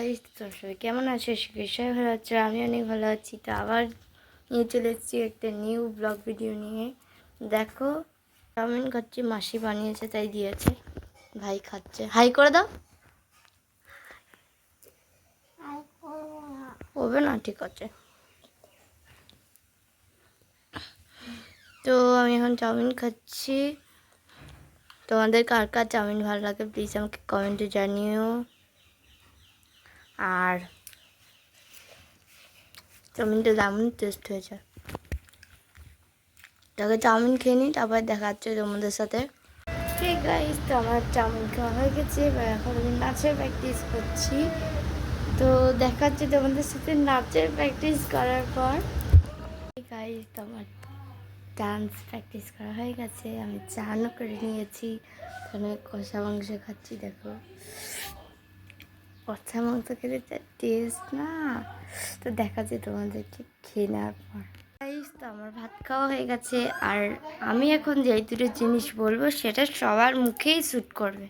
Guys, তোমরা সবাই কেমন আছো? সবাই ভালো আছো, আমি অনেক ভালো আছি। তো আবার নিয়ে চলে এসেছি একটা নিউ ব্লগ ভিডিও নিয়ে। দেখো, চাউমিন খাচ্ছি, মাসি বানিয়েছে তাই দিয়েছে। ভাই খাচ্ছে, হাই করে দাও। হবে না, ঠিক আছে। তো আমি এখন চাউমিন খাচ্ছি। তোমাদের কার কার চাউমিন ভালো লাগে প্লিজ আমাকে কমেন্টে জানিও। আর চাউমিনটা দারুণ টেস্ট হয়েছে। তাকে চাউমিন খেয়ে নিই, তারপর দেখা যাচ্ছে তোমাদের সাথে। ঠিক গাইস, তো আমার চাউমিন খাওয়া হয়ে গেছে। এবার এখন আমি নাচের প্র্যাকটিস করছি। তো দেখা যাচ্ছে তোমাদের সাথে নাচের প্র্যাকটিস করার পর। গাইস, তো আমার ডান্স প্র্যাকটিস করা হয়ে গেছে, আমি চানও করে নিয়েছি। ওখানে কষা মাংস খাচ্ছি। দেখো, কষা মাংস খেতে যা টেস্ট না। তো দেখা যায় তোমাদেরকে খেয়ে নেওয়ার পর। তো আমার ভাত খাওয়া হয়ে গেছে। আর আমি এখন যে দুটো জিনিস বলবো সেটা সবার মুখেই শ্যুট করবে।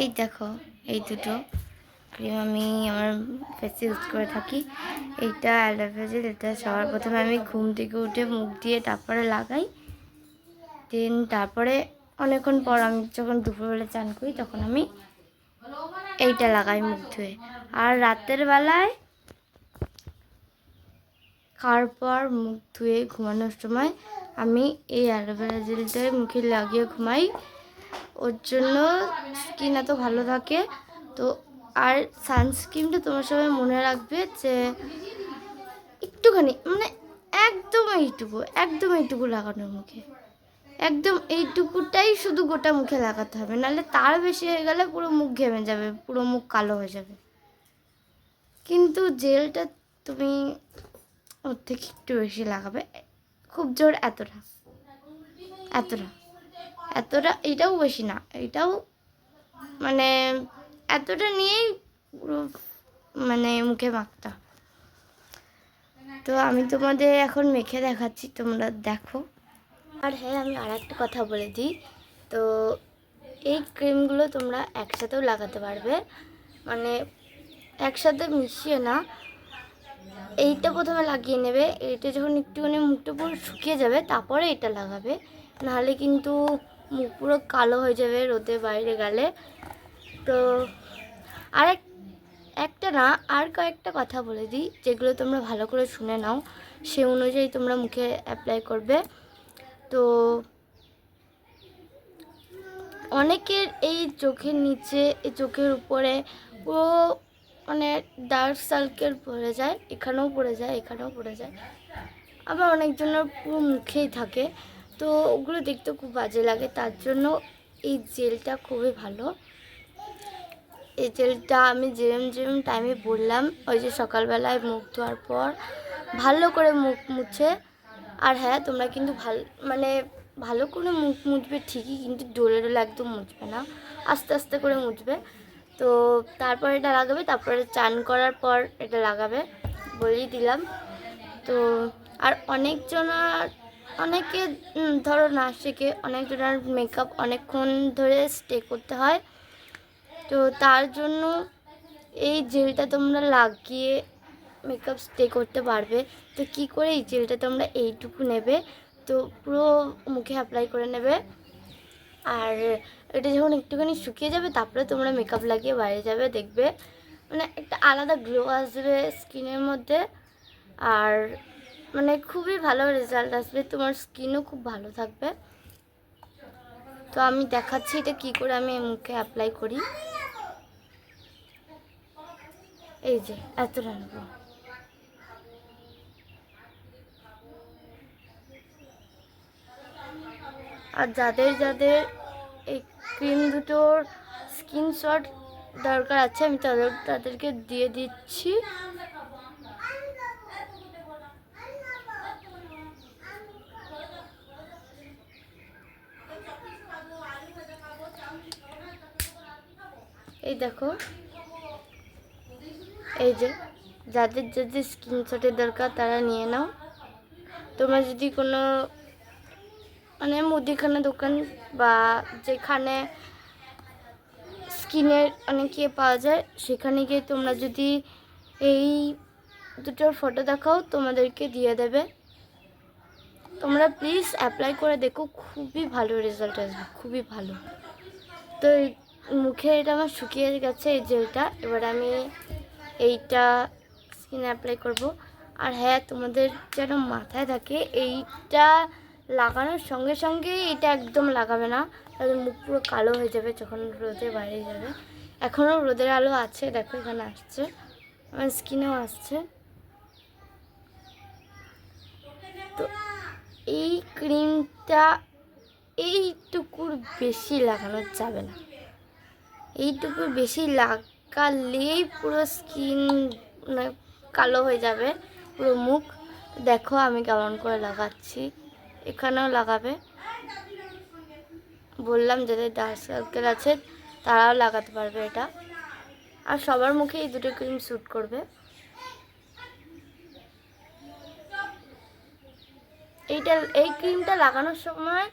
এই দেখো, এই দুটো ক্রিম আমি আমার ফেসে ইউজ করে থাকি। এইটা অ্যালোভেরা জেল। এটা সবার প্রথমে আমি ঘুম থেকে উঠে মুখ দিয়ে তারপরে লাগাই। দেন তারপরে অনেকক্ষণ পর আমি যখন দুপুরবেলা চান করি তখন আমি এইটা লাগাই মুখ ধুয়ে। আর রাতের বেলায় খাওয়ার পর মুখ ধুয়ে ঘুমানোর সময় আমি এই অ্যালোভেরা জেলটাই মুখে লাগিয়ে ঘুমাই। ওর জন্য স্কিন এত ভালো থাকে। তো আর সানস্ক্রিনটা তোমার সবাই মনে রাখবে যে একটুখানি, মানে একদম এইটুকু লাগানো মুখে। একদম এইটুকুটাই শুধু গোটা মুখে লাগাতে হবে, নাহলে তার বেশি হয়ে গেলে পুরো মুখ ঘেমে যাবে, পুরো মুখ কালো হয়ে যাবে। কিন্তু জেলটা তুমি ওর থেকে একটু বেশি লাগাবে, খুব জোর এতটা এতটা এতটা। এটাও বেশি না, এটাও মানে এতটা নিয়েই পুরো মানে মুখে মাখতা। তো আমি তোমাদের এখন মেখে দেখাচ্ছি, তোমরা দেখো। আর হ্যাঁ, আমি আর একটা কথা বলে দিই। তো এই ক্রিমগুলো তোমরা একসাথেও লাগাতে পারবে, মানে একসাথে মিশিয়ে না। এইটা প্রথমে লাগিয়ে নেবে, এইটা যখন একটুখানি মুখটা পুরো শুকিয়ে যাবে তারপরে এটা লাগাবে, নাহলে কিন্তু মুখ পুরো কালো হয়ে যাবে রোদে বাইরে গেলে। তো আর একটা না, আর কয়েকটা কথা বলে দিই, যেগুলো তোমরা ভালো করে শুনে নাও, সে অনুযায়ী তোমরা মুখে অ্যাপ্লাই করবে। তো অনেকের এই চোখের নিচে, এই চোখের উপরে পুরো মানে ডার্ক সার্কেল পড়ে যায়, এখানেও পড়ে যায়, এখানেও পড়ে যায়। আবার অনেকজনের পুরো মুখেই থাকে। তো ওগুলো দেখতে খুব বাজে লাগে, তার জন্য এই জেলটা খুবই ভালো। এই জেলটা আমি যেরম টাইমে বললাম, ওই যে সকালবেলায় মুখ ধোয়ার পর ভালো করে মুখ মুছে। আর হ্যাঁ, তোমরা কিন্তু ভালো করে মুখ মুছবে ঠিকই, কিন্তু ডোলে ডোলে একদম মুছবে না, আস্তে আস্তে করে মুছবে। তো তারপর এটা লাগাবে, তারপরে চান করার পর এটা লাগাবে, বলেই দিলাম। তো আর অনেকে ধরো না শিখে, অনেকজনের মেকআপ অনেকক্ষণ ধরে স্টে করতে হয়। তো তার জন্য এই জেলটা তোমরা লাগিয়ে মেকআপ স্টে করতে পারবে। তো কি করে, এই জেলটা তোমরা এইটুকু নেবে, তো পুরো মুখে অ্যাপ্লাই করে নেবে। আর এটা যখন একটুখানি শুকিয়ে যাবে তারপরে তোমরা মেকআপ লাগিয়ে বাইরে যাবে, দেখবে মানে একটা আলাদা গ্লো আসবে স্কিনের মধ্যে। আর মানে খুবই ভালো রেজাল্ট আসবে, তোমার স্কিনও খুব ভালো থাকবে। তো আমি দেখাচ্ছি এটা কি করে আমি মুখে অ্যাপ্লাই করি। এই যে এতটা নেব। আর যাদের যাদের এই ক্রিম দুটোর স্ক্রিনশট দরকার আছে, আমি তাদেরকে দিয়ে দিচ্ছি। এই দেখো, এই যে যাদের যাদের স্ক্রিনশটের দরকার তারা নিয়ে নাও। তোমরা যদি কোনো মানে মুদিখানা দোকান বা যেখানে স্কিনের অনেক ইয়ে পাওয়া যায়, সেখানে গিয়ে তোমরা যদি এই দুটোর ফটো দেখাও তোমাদেরকে দিয়ে দেবে। তোমরা প্লিজ অ্যাপ্লাই করে দেখো, খুবই ভালো রেজাল্ট আসবে, খুবই ভালো। তো মুখে এটা আমার শুকিয়ে গেছে এই জেলটা, এবার আমি এইটা স্কিনে অ্যাপ্লাই করব। আর হ্যাঁ, তোমাদের যেন মাথায় থাকে এইটা লাগানোর সঙ্গে সঙ্গে এটা একদম লাগাবে না, তাহলে মুখ পুরো কালো হয়ে যাবে যখন রোদে বাইরে যাবে। এখনও রোদের আলো আছে, দেখো এখানে আসছে, আমার স্কিনেও আসছে। তো এই ক্রিমটা এইটুকুর বেশি লাগানো যাবে না, এইটুকু বেশি লাগালেই পুরো স্কিন কালো হয়ে যাবে, পুরো মুখ। দেখো আমি কেমন করে লাগাচ্ছি, এখানেও লাগাবে। বললাম যাদের ডার্ক সার্কেল আছে তারাও লাগাতে পারবে এটা, আর সবার মুখে এই দুটো ক্রিম স্যুট করবে। এই ক্রিমটা লাগানোর সময়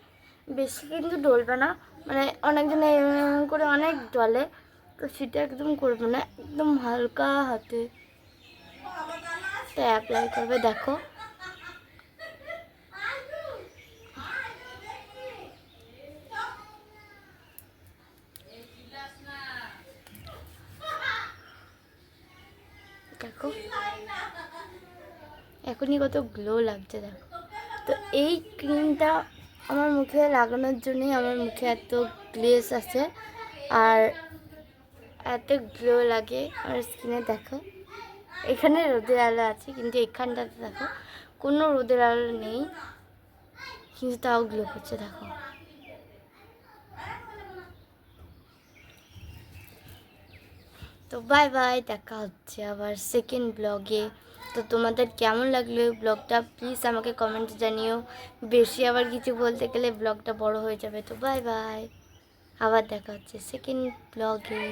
বেশি কিন্তু ডলবে না, মানে অনেকজনে করে অনেক ডলে, তো সেটা একদম করবে না, একদম হালকা হাতে অ্যাপ্লাই করবে। দেখো দেখো এখনই কত গ্লো লাগছে, দেখো। তো এই ক্রিমটা আমার মুখে লাগানোর জন্যই আমার মুখে এত গ্লেজ আছে আর এত গ্লো লাগে আমার স্কিনে। দেখো এখানে রোদের আলো আছে, কিন্তু এখানটাতে দেখো কোনো রোদের আলো নেই, কিন্তু তাও গ্লো করছে। দেখো তো বাই বাই, দেখা হচ্ছে আবার সেকেন্ড ব্লগে। তো তোমাদের কেমন লাগলো এই ব্লগটা প্লিজ আমাকে কমেন্টে জানিও, বেশি আবার কিছু বলতে গেলে ব্লগটা বড় হয়ে যাবে। তো বাই বাই, আবার দেখা হচ্ছে সেকেন্ড ব্লগে।